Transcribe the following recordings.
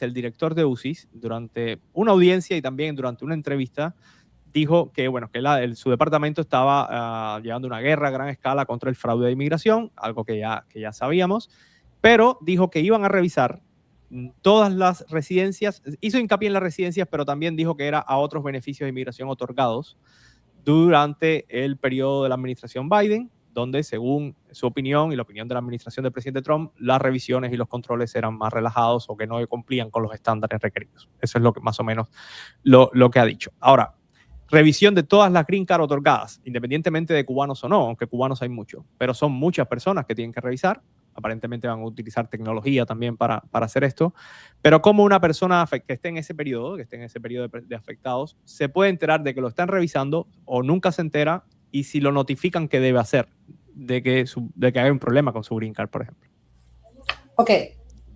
el director de UCIS, durante una audiencia y también durante una entrevista, dijo que, bueno, que su departamento estaba llevando una guerra a gran escala contra el fraude de inmigración, algo que ya sabíamos, pero dijo que iban a revisar todas las residencias, hizo hincapié en las residencias, pero también dijo que era a otros beneficios de inmigración otorgados durante el periodo de la administración Biden, donde según su opinión y la opinión de la administración del presidente Trump, las revisiones y los controles eran más relajados o que no cumplían con los estándares requeridos. Eso es lo que más o menos lo que ha dicho. Ahora, revisión de todas las green card otorgadas, independientemente de cubanos o no, aunque cubanos hay muchos, pero son muchas personas que tienen que revisar. Aparentemente van a utilizar tecnología también para hacer esto, pero como una persona que esté en ese periodo, de afectados, se puede enterar de que lo están revisando o nunca se entera, y si lo notifican, ¿qué debe hacer? De que hay un problema con su green card, por ejemplo. Ok,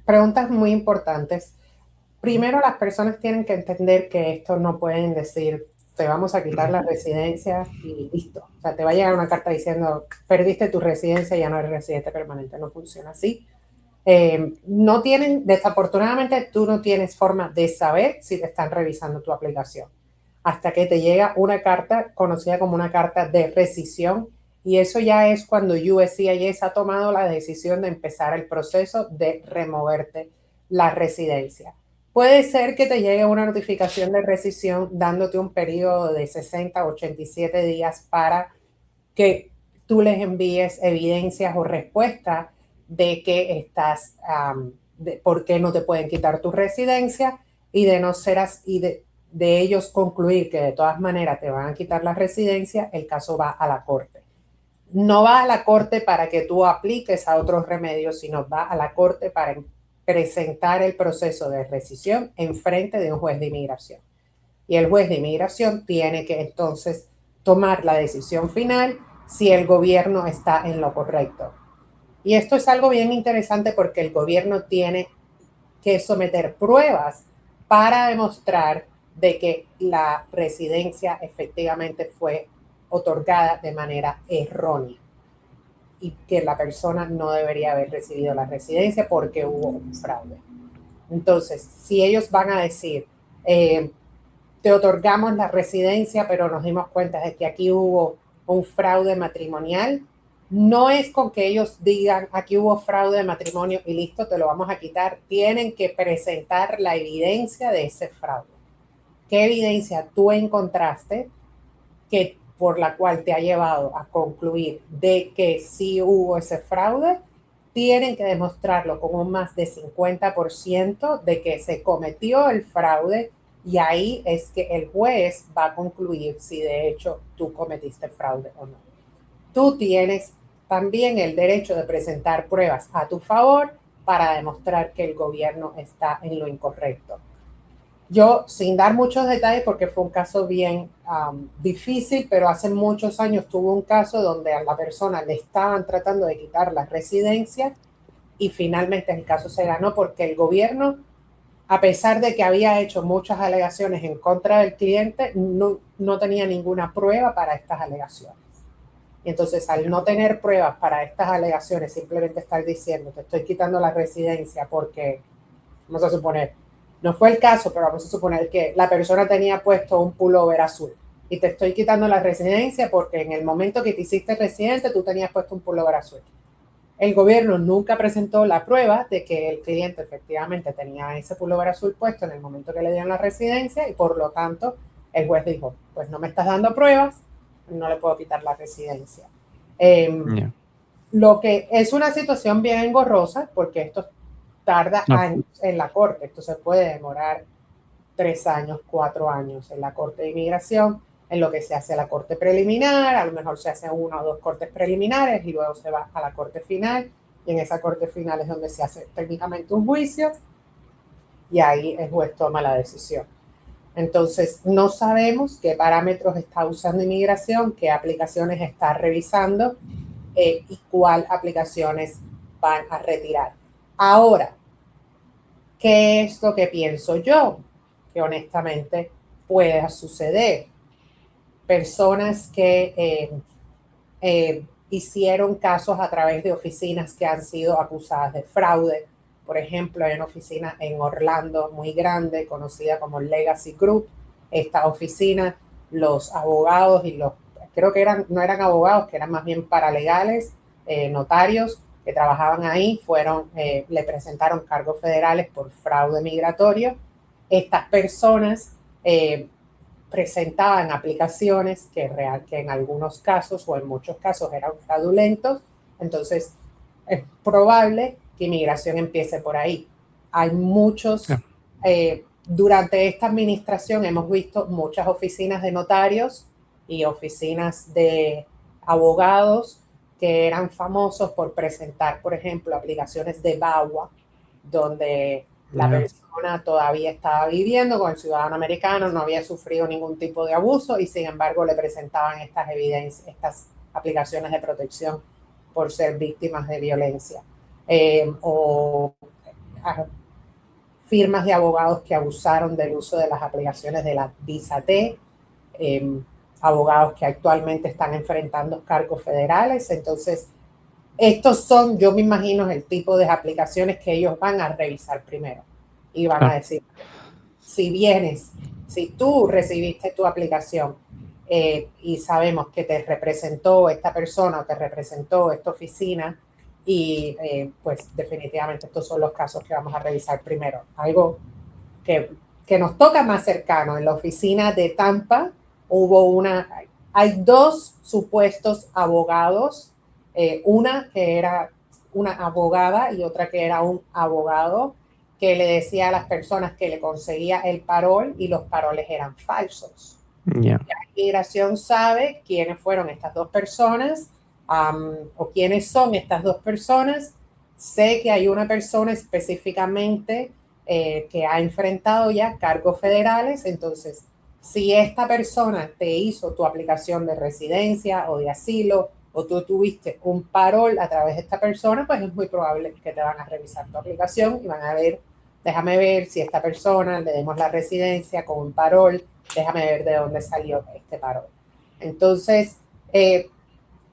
preguntas muy importantes. Primero, las personas tienen que entender que esto no pueden decir, te vamos a quitar la residencia y listo. O sea, te va a llegar una carta diciendo, perdiste tu residencia, ya no eres residente permanente. No funciona así. No tienen, desafortunadamente, tú no tienes forma de saber si te están revisando tu aplicación hasta que te llega una carta conocida como una carta de rescisión, y eso ya es cuando USCIS ha tomado la decisión de empezar el proceso de removerte la residencia. Puede ser que te llegue una notificación de rescisión dándote un periodo de 60 o 87 días para que tú les envíes evidencias o respuestas de que estás, de por qué no te pueden quitar tu residencia, y de no ser así, de ellos concluir que de todas maneras te van a quitar la residencia, el caso va a la corte. No va a la corte para que tú apliques a otros remedios, sino va a la corte para presentar el proceso de rescisión en frente de un juez de inmigración. Y el juez de inmigración tiene que entonces tomar la decisión final si el gobierno está en lo correcto. Y esto es algo bien interesante porque el gobierno tiene que someter pruebas para demostrar de que la residencia efectivamente fue otorgada de manera errónea y que la persona no debería haber recibido la residencia porque hubo un fraude. Entonces, si ellos van a decir, te otorgamos la residencia, pero nos dimos cuenta de que aquí hubo un fraude matrimonial, no es con que ellos digan, aquí hubo fraude de matrimonio y listo, te lo vamos a quitar. Tienen que presentar la evidencia de ese fraude. ¿Qué evidencia tú encontraste que por la cual te ha llevado a concluir de que sí hubo ese fraude? Tienen que demostrarlo con un más de 50% de que se cometió el fraude, y ahí es que el juez va a concluir si de hecho tú cometiste fraude o no. Tú tienes también el derecho de presentar pruebas a tu favor para demostrar que el gobierno está en lo incorrecto. Yo, sin dar muchos detalles, porque fue un caso bien difícil, pero hace muchos años tuve un caso donde a la persona le estaban tratando de quitar la residencia y finalmente el caso se ganó porque el gobierno, a pesar de que había hecho muchas alegaciones en contra del cliente, no tenía ninguna prueba para estas alegaciones. Y entonces, al no tener pruebas para estas alegaciones, simplemente estar diciendo, te estoy quitando la residencia porque, vamos a suponer, no fue el caso, pero vamos a suponer que la persona tenía puesto un pullover azul y te estoy quitando la residencia porque en el momento que te hiciste residente tú tenías puesto un pullover azul. El gobierno nunca presentó la prueba de que el cliente efectivamente tenía ese pullover azul puesto en el momento que le dieron la residencia, y por lo tanto el juez dijo, pues no me estás dando pruebas, no le puedo quitar la residencia. Lo que es una situación bien engorrosa porque esto tarda años en la corte. Esto se puede demorar 3 años, 4 años en la corte de inmigración, en lo que se hace la corte preliminar. A lo mejor se hace 1 o 2 cortes preliminares y luego se va a la corte final, y en esa corte final es donde se hace técnicamente un juicio y ahí el juez toma la decisión. Entonces, no sabemos qué parámetros está usando inmigración, qué aplicaciones está revisando y cuál aplicaciones van a retirar. Ahora, ¿qué es lo que pienso yo? Que honestamente pueda suceder. Personas que hicieron casos a través de oficinas que han sido acusadas de fraude, Por ejemplo, hay una oficina en Orlando muy grande, conocida como Legacy Group. Esta oficina, los abogados y creo que no eran abogados, que eran más bien paralegales, notarios que trabajaban ahí, le presentaron cargos federales por fraude migratorio. Estas personas presentaban aplicaciones que en algunos casos o en muchos casos eran fraudulentos. Entonces, es probable que inmigración empiece por ahí. Hay muchos, durante esta administración hemos visto muchas oficinas de notarios y oficinas de abogados que eran famosos por presentar, por ejemplo, aplicaciones de VAWA, donde la persona todavía estaba viviendo con el ciudadano americano, no había sufrido ningún tipo de abuso y sin embargo le presentaban estas evidencias, estas aplicaciones de protección por ser víctimas de violencia. O firmas de abogados que abusaron del uso de las aplicaciones de la Visa T, abogados que actualmente están enfrentando cargos federales. Entonces, estos son, yo me imagino, el tipo de aplicaciones que ellos van a revisar primero y van a decir, si tú recibiste tu aplicación y sabemos que te representó esta persona o te representó esta oficina, y pues definitivamente estos son los casos que vamos a revisar primero. Algo que nos toca más cercano, en la oficina de Tampa hay dos supuestos abogados, una que era una abogada y otra que era un abogado que le decía a las personas que le conseguía el parol y los paroles eran falsos. Yeah. La inmigración sabe quiénes fueron estas dos personas o quiénes son estas dos personas. Sé que hay una persona específicamente que ha enfrentado ya cargos federales. Entonces, si esta persona te hizo tu aplicación de residencia o de asilo o tú tuviste un parol a través de esta persona, pues es muy probable que te van a revisar tu aplicación y van a ver, déjame ver si esta persona le demos la residencia con un parol, déjame ver de dónde salió este parol. Entonces,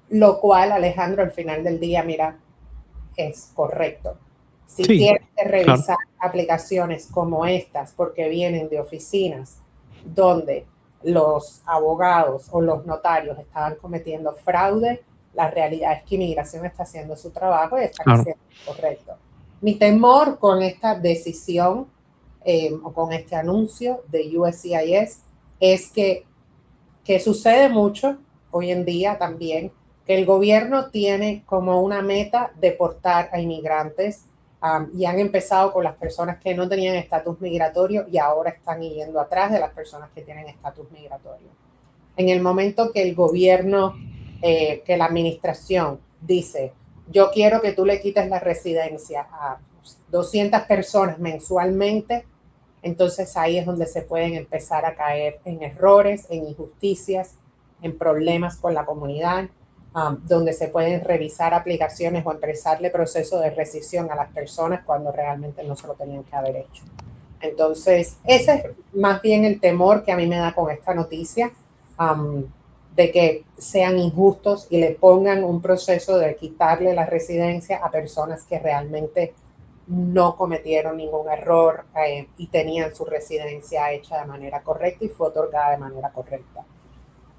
lo cual, Alejandro, al final del día, mira, es correcto. Si tienes que revisar aplicaciones como estas porque vienen de oficinas donde los abogados o los notarios estaban cometiendo fraude, la realidad es que inmigración está haciendo su trabajo y está haciendo correcto. Mi temor con esta decisión o con este anuncio de USCIS es que sucede mucho hoy en día también, que el gobierno tiene como una meta deportar a inmigrantes y han empezado con las personas que no tenían estatus migratorio y ahora están yendo atrás de las personas que tienen estatus migratorio. En el momento que el gobierno, que la administración dice, yo quiero que tú le quites la residencia a 200 personas mensualmente, entonces ahí es donde se pueden empezar a caer en errores, en injusticias, en problemas con la comunidad, donde se pueden revisar aplicaciones o empezarle proceso de rescisión a las personas cuando realmente no se lo tenían que haber hecho. Entonces, ese es más bien el temor que a mí me da con esta noticia, de que sean injustos y le pongan un proceso de quitarle la residencia a personas que realmente no cometieron ningún error y tenían su residencia hecha de manera correcta y fue otorgada de manera correcta.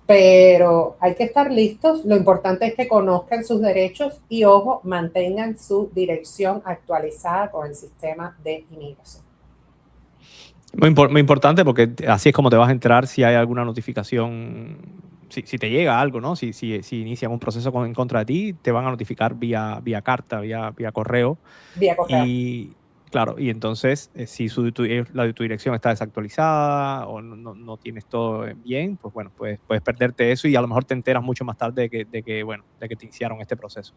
Pero hay que estar listos. Lo importante es que conozcan sus derechos y, ojo, mantengan su dirección actualizada con el sistema de inmigración. Muy importante porque así es como te vas a enterar si hay alguna notificación, si te llega algo, ¿no? Si inician un proceso en contra de ti, te van a notificar vía carta, vía correo. Vía correo. Y claro, y entonces si tu dirección está desactualizada o no tienes todo bien, pues bueno, puedes perderte eso y a lo mejor te enteras mucho más tarde de que te iniciaron este proceso.